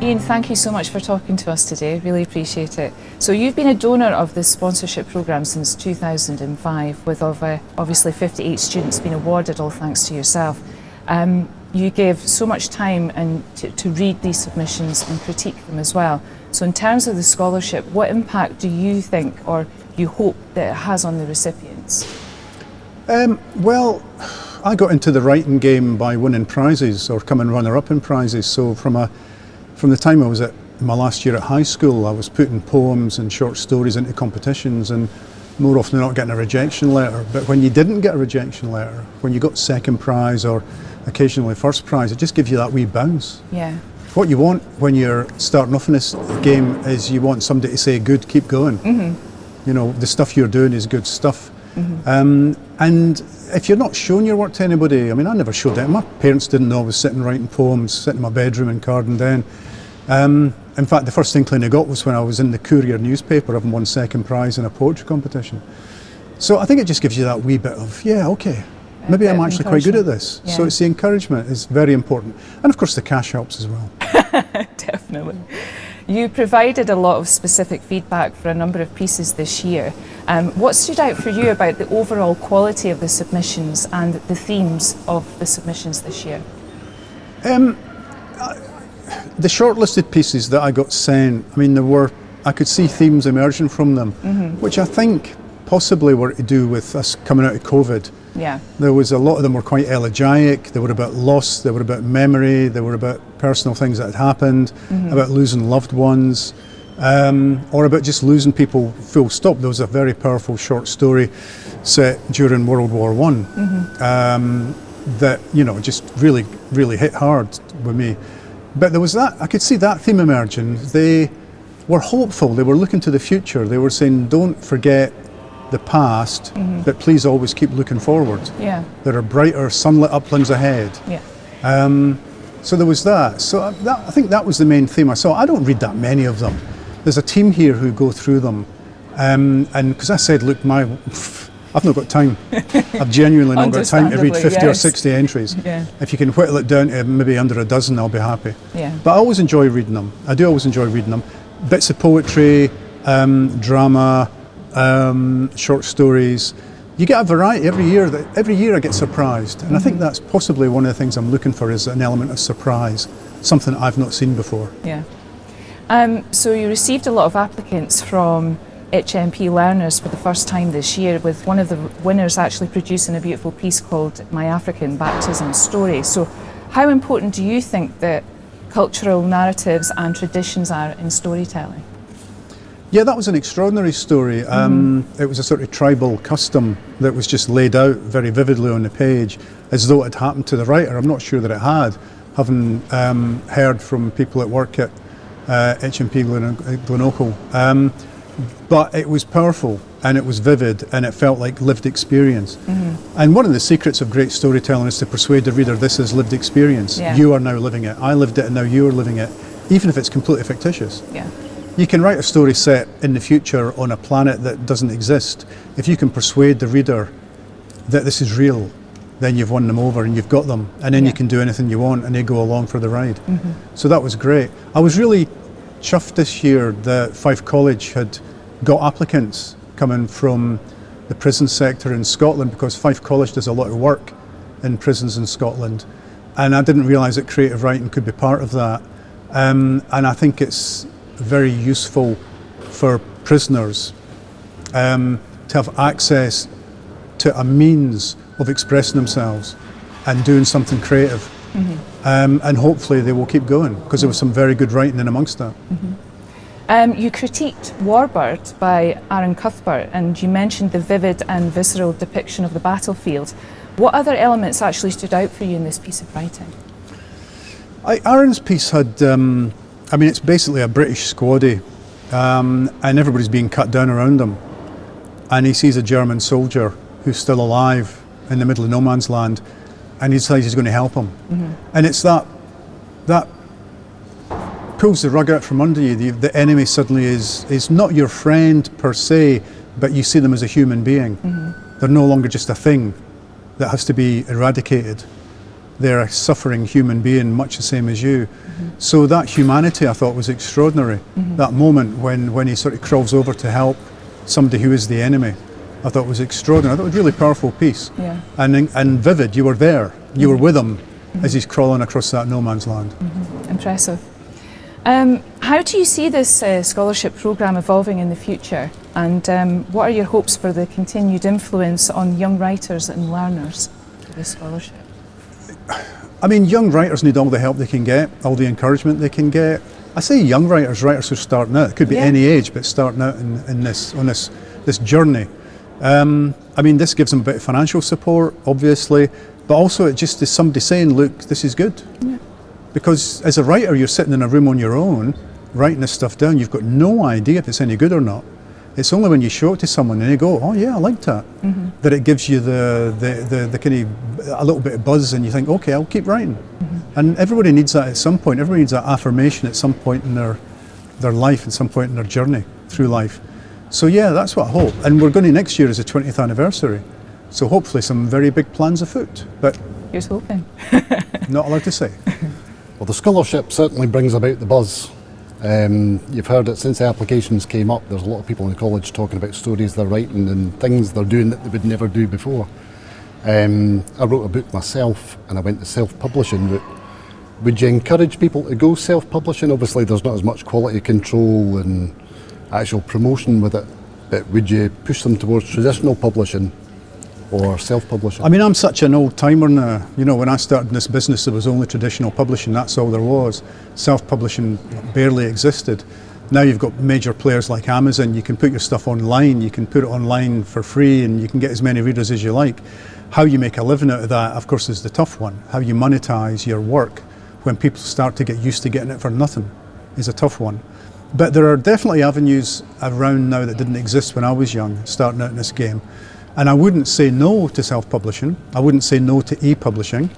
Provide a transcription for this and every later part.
Ian, thank you so much for talking to us today. Really appreciate it. So you've been a donor of this sponsorship programme since 2005, with obviously 58 students being awarded, all thanks to yourself. You gave so much time to read these submissions and critique them as well. So in terms of the scholarship, what impact do you think or you hope that it has on the recipients? Well, I got into the writing game by winning prizes or coming runner-up in prizes. So from the time I was at my last year at high school, I was putting poems and short stories into competitions, and more often than not getting a rejection letter. But when you didn't get a rejection letter, when you got second prize or occasionally first prize, it just gives you that wee bounce. Yeah. What you want when you're starting off in this game is you want somebody to say, good, keep going. Mm-hmm. You know, the stuff you're doing is good stuff. Mm-hmm. And if you're not showing your work to anybody, I mean, I never showed it. My parents didn't know I was sitting writing poems, sitting in my bedroom in Cardenden. In fact, the first inkling I got was when I was in the Courier newspaper, having won second prize in a poetry competition. So I think it just gives you that wee bit of, yeah, okay, maybe I'm actually quite good at this. Yeah. So it's the encouragement is very important. And of course the cash helps as well. Definitely. You provided a lot of specific feedback for a number of pieces this year. What stood out for you about the overall quality of the submissions and the themes of the submissions this year? The shortlisted pieces that I got sent, I mean, I could see themes emerging from them, which I think possibly were to do with us coming out of COVID. Yeah. There was a lot of them were quite elegiac. They were about loss, they were about memory, they were about personal things that had happened, about losing loved ones, or about just losing people full stop. There was a very powerful short story set during World War I that, you know, just really, really hit hard with me. But there was that, I could see that theme emerging. They were hopeful, they were looking to the future. They were saying, don't forget the past, but please always keep looking forward. Yeah. There are brighter, sunlit uplands ahead. Yeah. So there was that. So I think that was the main theme I saw. I don't read that many of them. There's a team here who go through them. And because I said, look, I've not got time. I've genuinely not got time to read 50 or 60 entries. Yeah. If you can whittle it down to maybe under a dozen, I'll be happy. Yeah. But I always enjoy reading them. I do always enjoy reading them. Bits of poetry, drama, short stories. You get a variety every year. Every year I get surprised, and I think that's possibly one of the things I'm looking for is an element of surprise, something I've not seen before. Yeah. So you received a lot of applicants from HMP learners for the first time this year, with one of the winners actually producing a beautiful piece called My African Baptism Story. So how important do you think that cultural narratives and traditions are in storytelling? Yeah, that was an extraordinary story. It was a sort of tribal custom that was just laid out very vividly on the page as though it had happened to the writer. I'm not sure that it had, having heard from people that work at HMP Glenacle. But it was powerful and it was vivid and it felt like lived experience. And one of the secrets of great storytelling is to persuade the reader this is lived experience. Yeah. You are now living it. I lived it and now you are living it, even if it's completely fictitious. Yeah. You can write a story set in the future on a planet that doesn't exist. If you can persuade the reader that this is real, then you've won them over and you've got them, and then you can do anything you want and they go along for the ride. So that was great. I was really chuffed this year that Fife College had got applicants coming from the prison sector in Scotland, because Fife College does a lot of work in prisons in Scotland, and I didn't realise that creative writing could be part of that. And I think it's very useful for prisoners to have access to a means of expressing themselves and doing something creative. And hopefully they will keep going, because there was some very good writing in amongst that. You critiqued Warbird by Aaron Cuthbert, and you mentioned the vivid and visceral depiction of the battlefield. What other elements actually stood out for you in this piece of writing? Aaron's piece had, I mean, it's basically a British squaddy, and everybody's being cut down around him. And he sees a German soldier who's still alive in the middle of no man's land, and he decides he's going to help him. And it's that pulls the rug out from under you. The enemy suddenly is not your friend per se, but you see them as a human being. They're no longer just a thing that has to be eradicated. They're a suffering human being, much the same as you. So that humanity, I thought, was extraordinary. That moment when he sort of crawls over to help somebody who is the enemy, I thought was extraordinary. I thought it was a really powerful piece. Yeah. And vivid. You were there. You were with him as he's crawling across that no man's land. Impressive. How do you see this scholarship programme evolving in the future? And what are your hopes for the continued influence on young writers and learners of this scholarship? I mean, young writers need all the help they can get, all the encouragement they can get. I say young writers who are starting out. It could be any age, but starting out on this journey. I mean, this gives them a bit of financial support, obviously, but also it just is somebody saying, look, this is good. Yeah. Because as a writer, you're sitting in a room on your own, writing this stuff down. You've got no idea if it's any good or not. It's only when you show it to someone and they go, oh yeah, I liked that, that it gives you the kind of a little bit of buzz, and you think, okay, I'll keep writing. And everybody needs that at some point. Everybody needs that affirmation at some point in their life, at some point in their journey through life. So yeah, that's what I hope. And we're going to, next year is the 20th anniversary. So hopefully some very big plans afoot. But here's hoping. Not allowed to say. Well, the scholarship certainly brings about the buzz. You've heard it since the applications came up. There's a lot of people in the college talking about stories they're writing and things they're doing that they would never do before. I wrote a book myself and I went the self-publishing route. Would you encourage people to go self-publishing? Obviously there's not as much quality control and actual promotion with it, but would you push them towards traditional publishing or self-publishing? I mean, I'm such an old timer now. You know, when I started in this business, there was only traditional publishing. That's all there was. Self-publishing barely existed. Now you've got major players like Amazon. You can put your stuff online. You can put it online for free, and you can get as many readers as you like. How you make a living out of that, of course, is the tough one. How you monetize your work when people start to get used to getting it for nothing is a tough one. But there are definitely avenues around now that didn't exist when I was young, starting out in this game. And I wouldn't say no to self-publishing. I wouldn't say no to e-publishing.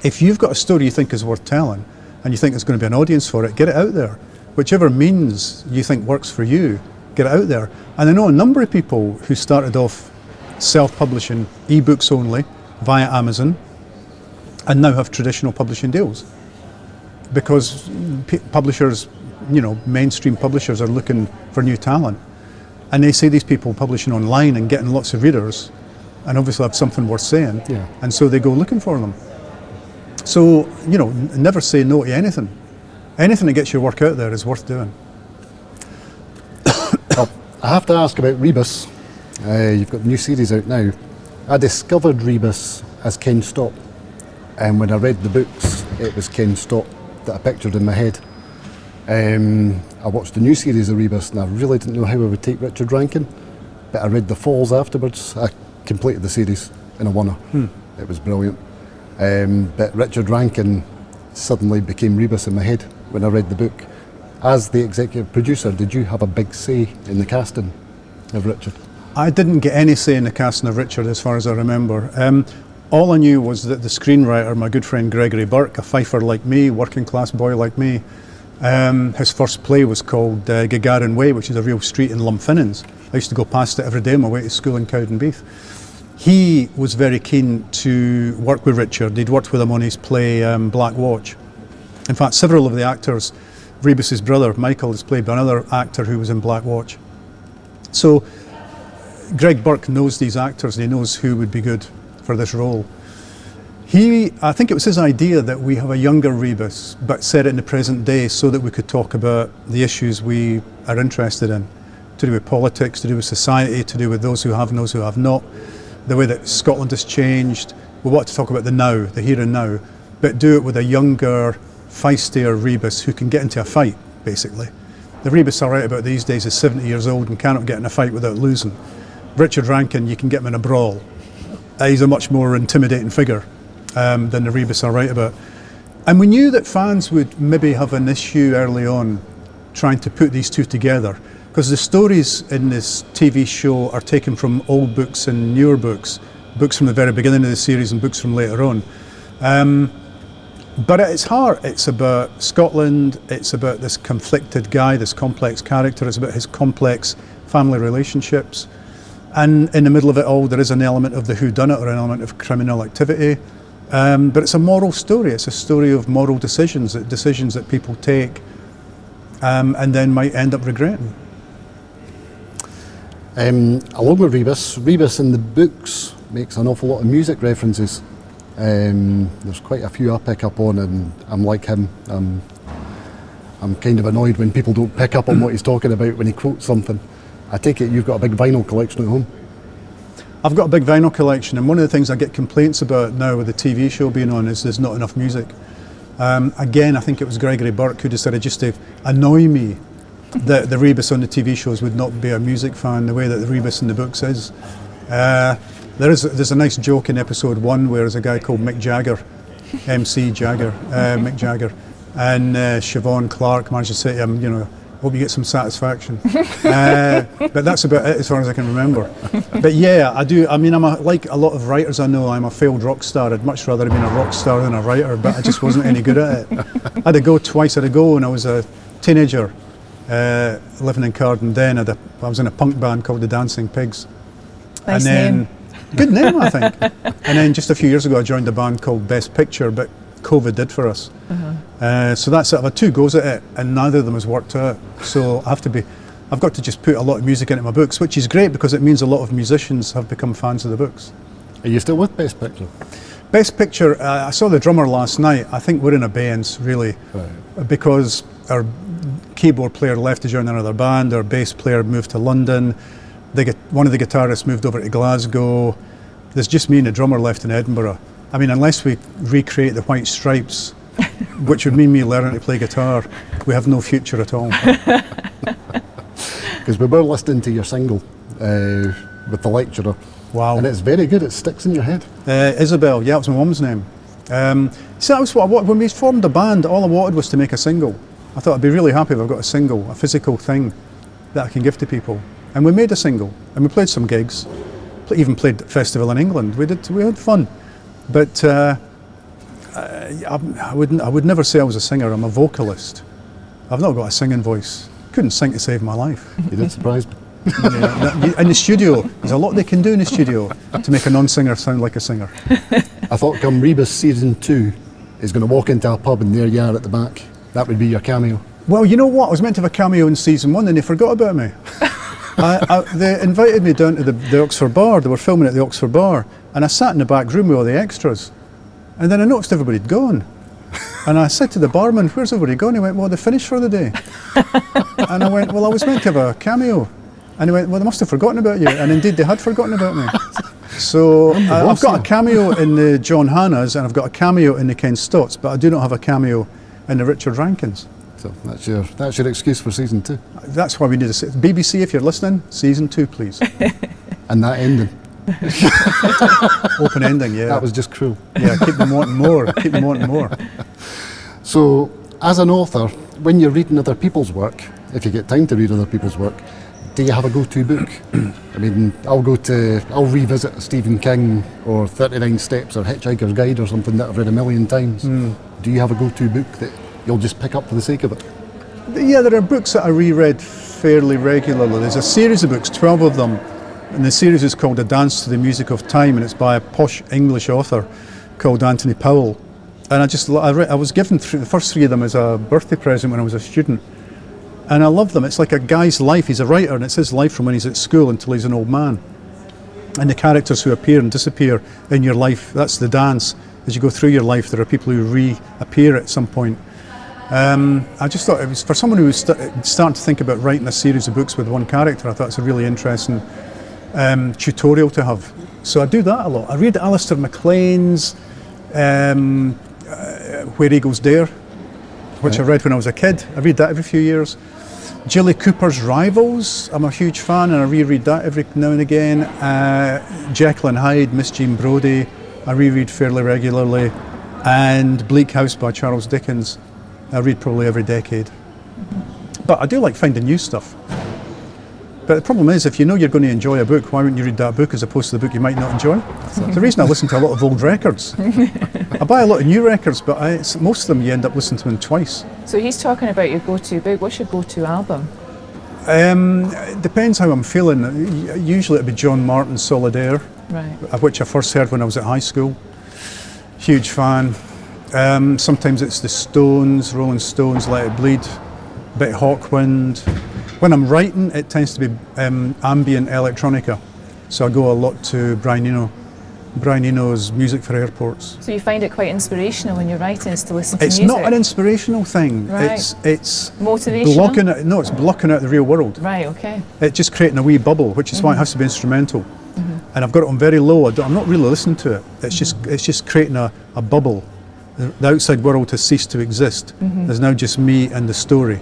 If you've got a story you think is worth telling, and you think there's going to be an audience for it, get it out there. Whichever means you think works for you, get it out there. And I know a number of people who started off self-publishing e-books only via Amazon and now have traditional publishing deals. Because publishers, you know, mainstream publishers are looking for new talent. And they see these people publishing online and getting lots of readers and obviously have something worth saying. Yeah. And so they go looking for them. So, you know, never say no to anything. Anything that gets your work out there is worth doing. Well, I have to ask about Rebus. You've got the new series out now. I discovered Rebus as Ken Stott. And when I read the books, it was Ken Stott that I pictured in my head. I watched the new series of Rebus and I really didn't know how I would take Richard Rankin, but I read the Falls afterwards. I completed the series in a oneer. It was brilliant. But Richard Rankin suddenly became Rebus in my head when I read the book. As the executive producer, did you have a big say in the casting of Richard? I didn't get any say in the casting of Richard as far as I remember. All I knew was that the screenwriter, my good friend Gregory Burke, a Fifer like me, working class boy like me, his first play was called Gagarin Way, which is a real street in Lumfinnins. I used to go past it every day on my way to school in Cowdenbeath. He was very keen to work with Richard. He'd worked with him on his play Black Watch. In fact, several of the actors, Rebus's brother Michael is played by another actor who was in Black Watch. So Greg Burke knows these actors and he knows who would be good for this role. I think it was his idea that we have a younger Rebus, but set it in the present day so that we could talk about the issues we are interested in, to do with politics, to do with society, to do with those who have and those who have not, the way that Scotland has changed. We want to talk about the now, the here and now, but do it with a younger, feistier Rebus who can get into a fight, basically. The Rebus I write about these days is 70 years old and cannot get in a fight without losing. Richard Rankin, you can get him in a brawl. He's a much more intimidating figure than the Rebus I write about. And we knew that fans would maybe have an issue early on trying to put these two together, because the stories in this TV show are taken from old books and newer books, books from the very beginning of the series and books from later on. But at its heart, it's about Scotland, it's about this conflicted guy, this complex character, it's about his complex family relationships. And in the middle of it all, there is an element of the whodunit or an element of criminal activity. But it's a moral story. It's a story of moral decisions that people take and then might end up regretting. Along with Rebus in the books makes an awful lot of music references. There's quite a few I pick up on, and I'm like him. I'm kind of annoyed when people don't pick up on what he's talking about when he quotes something. I take it you've got a big vinyl collection at home? I've got a big vinyl collection, and one of the things I get complaints about now with the TV show being on is there's not enough music. Again, I think it was Gregory Burke who decided just to annoy me that the Rebus on the TV shows would not be a music fan the way that the Rebus in the books is. There's a nice joke in episode 1 where there's a guy called Mick Jagger, MC Jagger, Mick Jagger, and Siobhan Clarke managed to say to him, you know, hope you get some satisfaction. But that's about it as far as I can remember. But yeah, I do. I mean, like a lot of writers I know, I'm a failed rock star. I'd much rather have been a rock star than a writer, but I just wasn't any good at it. I had to go twice. I had to go when I was a teenager, living in Cardendon. I was in a punk band called the Dancing Pigs. Nice name. Good name, I think. And then just a few years ago, I joined a band called Best Picture, but COVID did for us. So that's it. I've had 2 goes at it, and neither of them has worked out. So I've got to just put a lot of music into my books, which is great because it means a lot of musicians have become fans of the books. Are you still with Best Picture? Best Picture, I saw the drummer last night. I think we're in abeyance, really, because our keyboard player left to join another band, our bass player moved to London, one of the guitarists moved over to Glasgow. There's just me and the drummer left in Edinburgh. I mean, unless we recreate the White Stripes, which would mean me learning to play guitar, we have no future at all. Because we were listening to your single with The Lecturer. Wow. And it's very good, it sticks in your head. Isabel, yeah, it was my mum's name. So that was when we formed the band, all I wanted was to make a single. I thought I'd be really happy if I've got a single, a physical thing that I can give to people. And we made a single, and we played some gigs, even played a festival in England. We had fun. But I would never say I was a singer. I'm a vocalist. I've not got a singing voice. Couldn't sing to save my life. You did surprise me. In the studio, there's a lot they can do in the studio to make a non-singer sound like a singer. I thought come Rebus season 2 is going to walk into a pub and there you are at the back. That would be your cameo. Well, you know what? I was meant to have a cameo in season 1 and they forgot about me. They invited me down to the Oxford Bar. They were filming at the Oxford Bar, and I sat in the back room with all the extras. And then I noticed everybody had gone. And I said to the barman, "Where's everybody gone?" He went, "Well, they finished for the day." And I went, "Well, I was meant to have a cameo." And he went, "Well, they must have forgotten about you." And indeed, they had forgotten about me. So I've got a cameo in the John Hannahs, and I've got a cameo in the Ken Stotts, but I do not have a cameo in the Richard Rankins. So that's your excuse for season 2. That's why we need to BBC, if you're listening, season 2, please. And that ending. Open ending, yeah. That was just cruel. Yeah, keep them wanting more. Keep them wanting more. So, as an author, when you're reading other people's work, if you get time to read other people's work, do you have a go-to book? I mean, I'll revisit Stephen King or 39 Steps or Hitchhiker's Guide or something that I've read a million times. Do you have a go-to book that you'll just pick up for the sake of it? Yeah, there are books that I reread fairly regularly. There's a series of books, 12 of them, and the series is called A Dance to the Music of Time, and it's by a posh English author called Anthony Powell. And I was given the first 3 of them as a birthday present when I was a student. And I love them. It's like a guy's life. He's a writer, and it's his life from when he's at school until he's an old man. And the characters who appear and disappear in your life, that's the dance. As you go through your life, there are people who reappear at some point. I just thought it was, for someone who was starting to think about writing a series of books with one character, I thought it's a really interesting tutorial to have. So I do that a lot. I read Alistair MacLean's Where Eagles Dare, which I read when I was a kid. I read that every few years. Jilly Cooper's Rivals, I'm a huge fan, and I reread that every now and again. Jekyll and Hyde, Miss Jean Brodie, I reread fairly regularly. And Bleak House by Charles Dickens, I read probably every decade. But I do like finding new stuff. But the problem is, if you know you're going to enjoy a book, why wouldn't you read that book as opposed to the book you might not enjoy? It's the reason I listen to a lot of old records. I buy a lot of new records, but most of them you end up listening to them twice. So he's talking about your go-to book. What's your go-to album? It depends how I'm feeling. Usually it'd be John Martin's Solitaire, right, which I first heard when I was at high school. Huge fan. Sometimes it's the Stones, Rolling Stones, Let It Bleed, a bit of Hawkwind. When I'm writing, it tends to be ambient electronica. So I go a lot to Brian Eno's Music for Airports. So you find it quite inspirational when you're writing is to listen to It's music? not an inspirational thing. Right. It's motivational? It's blocking out the real world. Right, okay. It's just creating a wee bubble, which is why it has to be instrumental. And I've got it on very low. I'm not really listening to it. It's just creating a bubble. The outside world has ceased to exist. There's now just me and the story.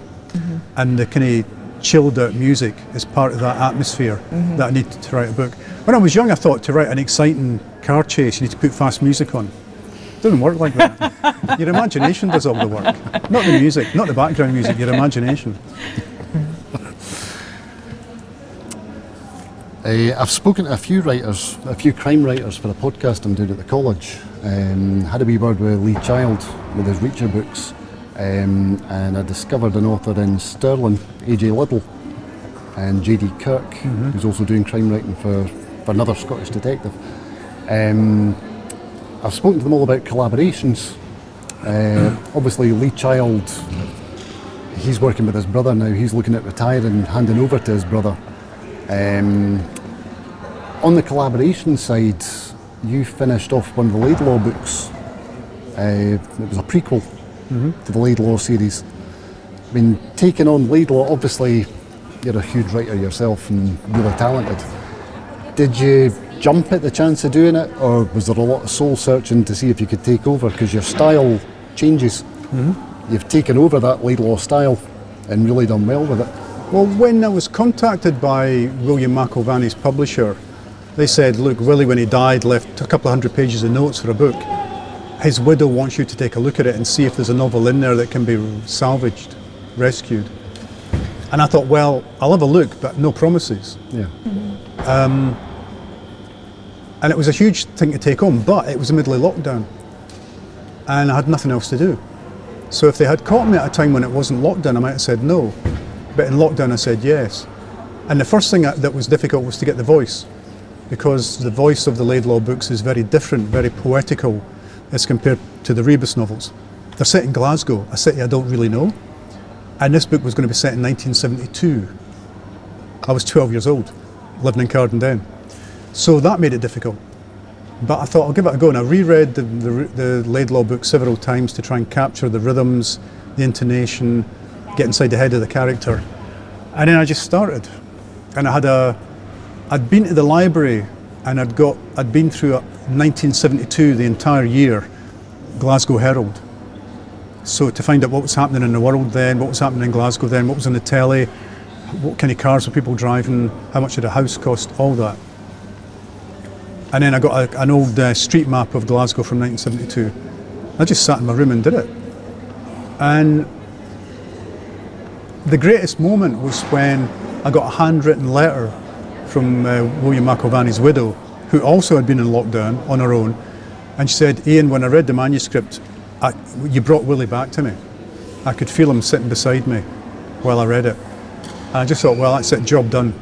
And the kind of chilled out music is part of that atmosphere that I need to write a book. When I was young, I thought to write an exciting car chase, you need to put fast music on. It doesn't work like that. Your imagination does all the work. Not the music, not the background music, your imagination. I've spoken to a few writers, a few crime writers for a podcast I'm doing at the college. Had a wee word with Lee Child with his Reacher books, and I discovered an author in Stirling, AJ Liddell, and JD Kirk, who's also doing crime writing for another Scottish detective. I've spoken to them all about collaborations. Obviously Lee Child, he's working with his brother now, he's looking at retiring and handing over to his brother. On the collaboration side, you finished off one of the Laidlaw books. It was a prequel to the Laidlaw series. I mean, taking on Laidlaw, obviously you're a huge writer yourself and really talented. Did you jump at the chance of doing it, or was there a lot of soul searching to see if you could take over? Because your style changes. You've taken over that Laidlaw style and really done well with it. Well, when I was contacted by William McIlvanney's publisher, they said, look, Willie, when he died, left a couple of 100 pages of notes for a book. His widow wants you to take a look at it and see if there's a novel in there that can be salvaged, rescued. And I thought, well, I'll have a look, but no promises. Yeah. And it was a huge thing to take on, but it was the middle of lockdown. And I had nothing else to do. So if they had caught me at a time when it wasn't lockdown, I might have said no. But in lockdown, I said yes. And the first thing that was difficult was to get the voice, because the voice of the Laidlaw books is very different, very poetical as compared to the Rebus novels. They're set in Glasgow, a city I don't really know. And this book was going to be set in 1972. I was 12 years old, living in Cardenden. So that made it difficult. But I thought I'll give it a go, and I reread the Laidlaw book several times to try and capture the rhythms, the intonation, get inside the head of the character. And then I just started. And I'd been to the library, and I'd been through 1972, the entire year, Glasgow Herald. So to find out what was happening in the world then, what was happening in Glasgow then, what was on the telly, what kind of cars were people driving, how much did a house cost, all that. And then I got an old street map of Glasgow from 1972. I just sat in my room and did it. And the greatest moment was when I got a handwritten letter from William McIlvanney's widow, who also had been in lockdown on her own. And she said, Ian, when I read the manuscript, you brought Willie back to me. I could feel him sitting beside me while I read it. And I just thought, well, that's it, job done.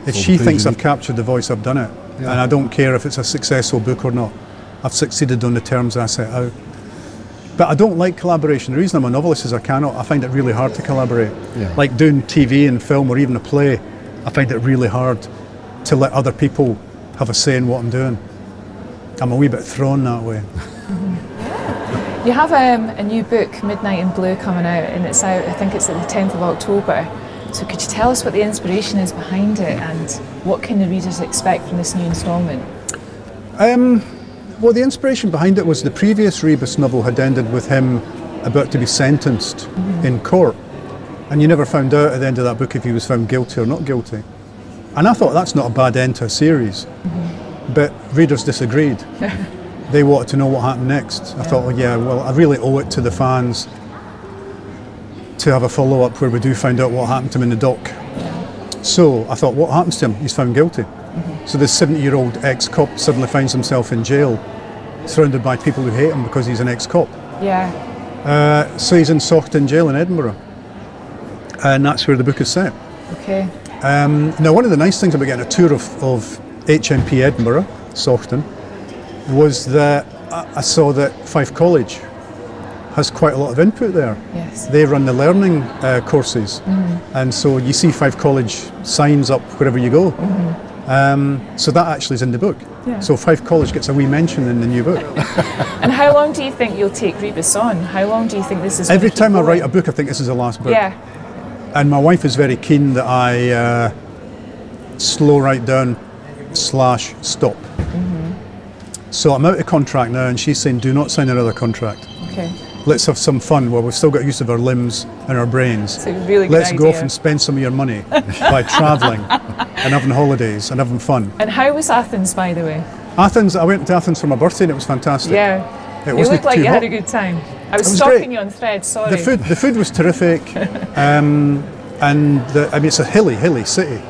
If she thinks I've captured the voice, I've done it. Yeah. And I don't care if it's a successful book or not. I've succeeded on the terms I set out. But I don't like collaboration. The reason I'm a novelist is I find it really hard to collaborate. Yeah. Like doing TV and film or even a play, I find it really hard to let other people have a say in what I'm doing. I'm a wee bit thrown that way. You have a new book, Midnight in Blue, coming out, and it's out, I think it's at the 10th of October. So could you tell us what the inspiration is behind it, and what can the readers expect from this new instalment? Well, the inspiration behind it was the previous Rebus novel had ended with him about to be sentenced in court. And you never found out at the end of that book if he was found guilty or not guilty. And I thought that's not a bad end to a series. But readers disagreed. They wanted to know what happened next. I thought, well, I really owe it to the fans to have a follow-up where we do find out what happened to him in the dock. So I thought, what happens to him? He's found guilty. So this 70-year-old ex-cop suddenly finds himself in jail, surrounded by people who hate him because he's an ex-cop. So he's in Saughton jail in Edinburgh. And that's where the book is set. Okay. Now, one of the nice things about getting a tour of HMP Edinburgh, Saughton, was that I saw that Fife College has quite a lot of input there. Yes. They run the learning courses, and so you see Fife College signs up wherever you go. So that actually is in the book. Yeah. So Fife College gets a wee mention in the new book. And how long do you think you'll take Rebus on? How long do you think this is Every going to keep time I going? write a book, I think this is the last book. Yeah. And my wife is very keen that I slow write down / stop. So I'm out of contract now, and she's saying, do not sign another contract. Okay. Let's have some fun while we've still got use of our limbs and our brains. It's a really good Let's go off idea. and spend some of your money by travelling and having holidays and having fun. And how was Athens, by the way? Athens, I went to Athens for my birthday and it was fantastic. Yeah. It You wasn't looked like too you had hot. a good time. I was It was stalking great. you on Thread, sorry. The food was terrific, and it's a hilly city,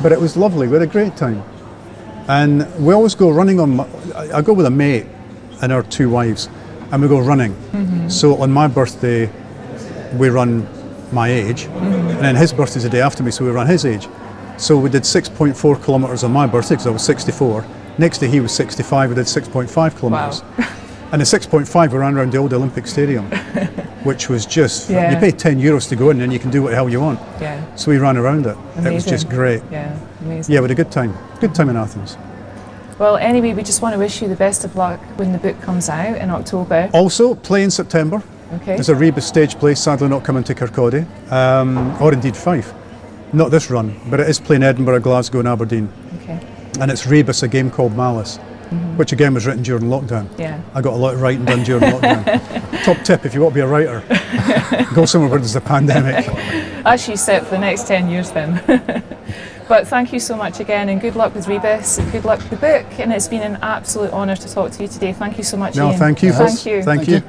but it was lovely. We had a great time, and we always go running I go with a mate and our 2 wives, and we go running. So on my birthday, we run my age, and then his birthday's the day after me, so we run his age. So we did 6.4 kilometres on my birthday because I was 64. Next day he was 65. We did 6.5 kilometres. Wow. And the 6.5 we ran around the old Olympic Stadium, which was just, Yeah. you pay €10 to go in and you can do what the hell you want. Yeah. So we ran around it. Amazing. It was just great. Yeah, amazing. Yeah, we had a good time. Good time in Athens. Well, anyway, we just want to wish you the best of luck when the book comes out in October. Also, play in September. Okay. There's a Rebus stage play, sadly not coming to Kirkcaldy, or indeed Fife. Not this run, but it is playing Edinburgh, Glasgow and Aberdeen. Okay. And it's Rebus, a game called Malice, which again was written during lockdown. Yeah. I got a lot of writing done during lockdown. Top tip, if you want to be a writer, go somewhere where there's a pandemic. That's you set for the next 10 years then. But thank you so much again, and good luck with Rebus, and good luck with the book. And it's been an absolute honour to talk to you today. Thank you so much, No, Ian. thank you. Thank you. Thank you.